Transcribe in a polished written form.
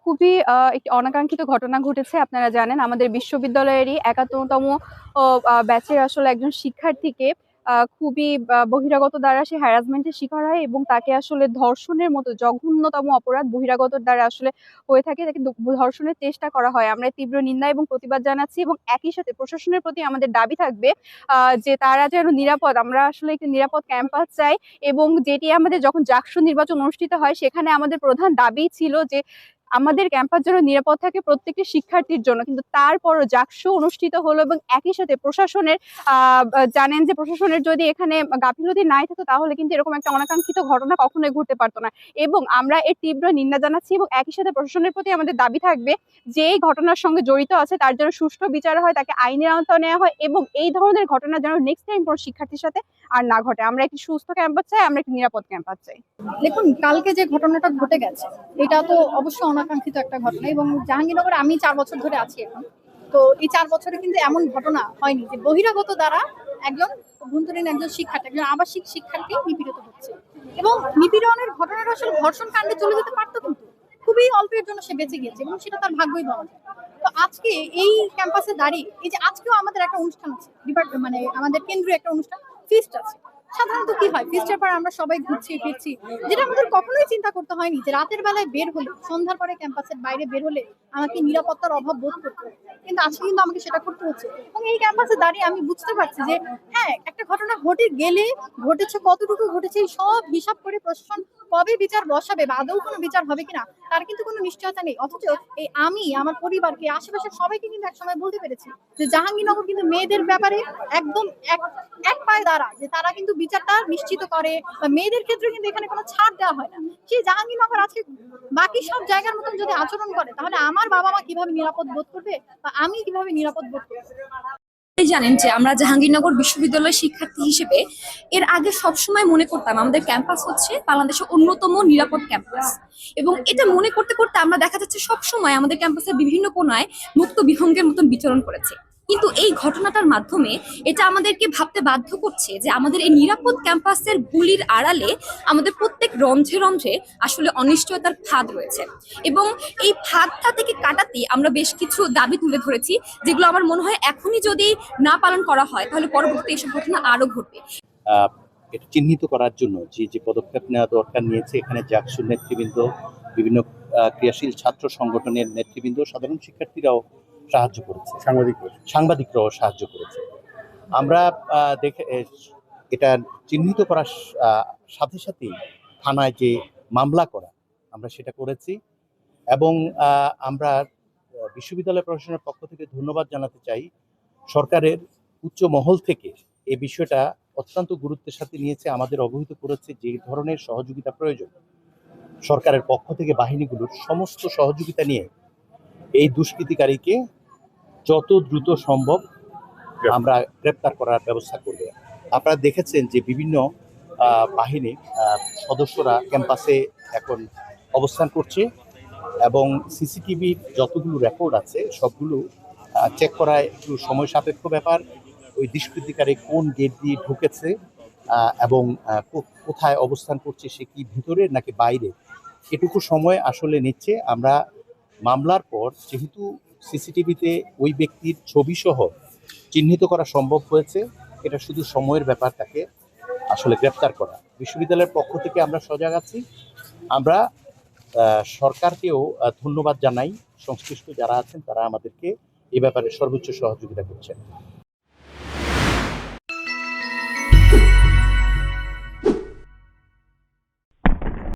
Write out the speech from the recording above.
খুবই একটি অনাকাঙ্ক্ষিত ঘটনা ঘটেছে। আপনারা জানেন আমাদের বিশ্ববিদ্যালয়েরই ৭১তম ব্যাচের আসলে একজন শিক্ষার্থীকে খুবই বহিরাগত দ্বারা সে হ্যারাসমেন্টের শিকার হয় এবং তাকে আসলে ধর্ষণের মতো জঘন্যতম অপরাধ বহিরাগত দ্বারা আসলে হয়ে থাকে। তাকে ধর্ষণের চেষ্টা করা হয়। আমরা তীব্র নিন্দা এবং প্রতিবাদ জানাচ্ছি এবং একই সাথে প্রশাসনের প্রতি আমাদের দাবি থাকবে যে তারা যেন নিরাপদ, আমরা আসলে একটি নিরাপদ ক্যাম্পাস চাই এবং যেটি আমাদের যখন জাকসু নির্বাচন অনুষ্ঠিত হয় সেখানে আমাদের প্রধান দাবি ছিল যে আমাদের ক্যাম্পাস যেন নিরাপদ থাকে প্রত্যেকটি শিক্ষার্থীর জন্য। কিন্তু তারপরও জাকসু অনুষ্ঠিত হলো এবং একই সাথে প্রশাসনের জানেন যে প্রশাসনের যদি এখানে গাফিলতি নাই থাকতো তাহলে কিন্তু এরকম একটা অনাকাঙ্ক্ষিত ঘটনা কখনোই ঘটতে পারতো না। এবং আমরা এর তীব্র নিন্দা জানাচ্ছি এবং একই সাথে প্রশাসনের প্রতি আমাদের দাবি থাকবে যে এই ঘটনার সঙ্গে জড়িত আছে তার জন্য সুষ্ঠু বিচার হয়, তাকে আইনের আওতায় নেওয়া হয় এবং এই ধরনের ঘটনা যেন নেক্সট টাইম কোনো শিক্ষার্থীর সাথে আর না ঘটে। আমরা একটি সুস্থ ক্যাম্পাস চাই, আমরা একটি নিরাপদ ক্যাম্পাস চাই। দেখুন, কালকে যে ঘটনাটা ঘটে গেছে এটা তো অবশ্যই অনাকাঙ্ক্ষিত একটা ঘটনা এবং জাহাঙ্গীরনগরে আমি 4 বছর ধরে আছি এখন। তো এই 4 বছরে কিন্তু এমন ঘটনা হয়নি যে বহিরাগত দ্বারা একজন অভ্যন্তরীণ একজন শিক্ষার্থী, একজন আবাসিক শিক্ষার্থী নিপীড়িত হচ্ছে। এবং নিপীড়নের ঘটনাটা আসলে ধর্ষণ কাণ্ডে চলে যেতে পারতো, কিন্তু খুবই অল্পের জন্য সে বেঁচে গিয়েছে এবং সেটা তার ভাগ্যই বলা যায়। তো আজকে এই ক্যাম্পাসে দাঁড়িয়ে এই যে আজকেও আমাদের একটা অনুষ্ঠান আছে, মানে আমাদের কেন্দ্রীয় একটা অনুষ্ঠান, ফিস্ট আছে। সাধারণত কি হয়, ফিস্টের পর আমরা সবাই ঘুরছি ফিরছি, যেটা আমাদের কখনোই চিন্তা করতে হয়নি যে রাতের বেলায় বের হলে, সন্ধ্যার পরে ক্যাম্পাসের বাইরে বের হলে আমাকে নিরাপত্তার অভাব বোধ করতে হবে, কিন্তু আজকে কিন্তু আমাকে সেটা করতে হচ্ছে। এবং এই ক্যাম্পাসে দাঁড়িয়ে আমি বুঝতে পারছি যে হ্যাঁ, একটা ঘটনা ঘটে গেলে ঘটেছে কতটুকু ঘটেছে এই সব হিসাব করে প্রশাসন কবে বিচার বসাবে বা আদৌ কোনো বিচার হবে কিনা তার কিন্তু কোনো নিশ্চয়তা নেই। অথচ এই আমি আমার পরিবারকে, আশেপাশের সবাইকে কিন্তু একসময় বলতে পেরেছি যে জাহাঙ্গীরনগর কিন্তু মেয়েদের ব্যাপারে একদম এক পায়ে দাঁড়া, যে তারা কিন্তু বিচারটা নিশ্চিত করে বা মেয়েদের ক্ষেত্রে কিন্তু এখানে কোনো ছাড় দেওয়া হয় না। সেই জাহাঙ্গীরনগর আজকে বাকি সব জায়গার মতন যদি আচরণ করে তাহলে আমার বাবা মা কিভাবে নিরাপদ বোধ করবে বা আমি কিভাবে নিরাপদ বোধ করবো? জানেন যে আমরা জাহাঙ্গীরনগর বিশ্ববিদ্যালয়ের শিক্ষার্থী হিসেবে এর আগে সবসময় মনে করতাম আমাদের ক্যাম্পাস হচ্ছে বাংলাদেশের অন্যতম নিরাপদ ক্যাম্পাস, এবং এটা মনে করতে করতে আমরা দেখা যাচ্ছে সবসময় আমাদের ক্যাম্পাসের বিভিন্ন কোণায় মুক্ত বিহঙ্গের মতন বিচরণ করেছে। কিন্তু এই ঘটনাটার মাধ্যমে এটা আমাদেরকে ভাবতে বাধ্য করছে যে আমাদের এই নিরাপদ ক্যাম্পাসের গুলির আড়ালে আমাদের প্রত্যেক রন্ধ্রে রন্ধ্রে আসলে অনিশ্চয়তার ফাঁদ রয়েছে, এবং এই ফাঁদটা থেকে কাটাতে আমরা বেশ কিছু দাবি তুলে ধরেছি, যেগুলো আমার মনে হয় এখনই যদি না পালন করা হয় তাহলে পরবর্তীতে এসব ঘটনা আরো ঘটবে। এটা চিহ্নিত করার জন্য যে যে পদক্ষেপ নেওয়া দরকার নিয়েছে, এখানে জাকসুর নেতৃবৃন্দ, বিভিন্ন ক্রিয়াশীল ছাত্র সংগঠনের নেতৃবৃন্দ, সাধারণ শিক্ষার্থীরাও সাহায্য করেছে, সাংবাদিকরাও সাহায্য করেছে। আমরা দেখে এটা চিহ্নিত করার সাথে সাথেই থানায় যে মামলা করা আমরা সেটা করেছি, এবং আমরা বিশ্ববিদ্যালয় প্রশাসনের পক্ষ থেকে ধন্যবাদ জানাতে চাই। সরকারের উচ্চ মহল থেকে এই বিষয়টা অত্যন্ত গুরুত্বের সাথে নিয়েছে, আমাদের অবহিত করেছে যে ধরনের সহযোগিতা প্রয়োজন সরকারের পক্ষ থেকে বাহিনীগুলোর সমস্ত সহযোগিতা নিয়ে এই দুষ্কৃতিকারীকে যত দ্রুত সম্ভব আমরা গ্রেপ্তার করার ব্যবস্থা করব। আপনারা দেখেছেন যে বিভিন্ন বাহিনী সদস্যরা ক্যাম্পাসে এখন অবস্থান করছে এবং সিসিটিভির যতগুলো রেকর্ড আছে সবগুলো চেক করা একটু সময় সাপেক্ষ ব্যাপার। ওই দুষ্কৃতিকারী কোন গেট দিয়ে ঢুকেছে এবং কোথায় অবস্থান করছে, সে কি ভিতরে নাকি বাইরে, এটুকু সময় আসলে নিচ্ছে। আমরা মামলার পর যেহেতু সিসিটিভিতে ওই ব্যক্তির ছবি সহ চিহ্নিত করা সম্ভব হয়েছে, এটা শুধু সময়ের ব্যাপার তাকে আসলে গ্রেপ্তার করা। বিশ্ববিদ্যালয়ের পক্ষ থেকে আমরা সজাগ আছি। আমরা সরকারকেও ধন্যবাদ জানাই, সংশ্লিষ্ট যারা আছেন তারা আমাদেরকে এ ব্যাপারে সর্বোচ্চ সহযোগিতা করছেন।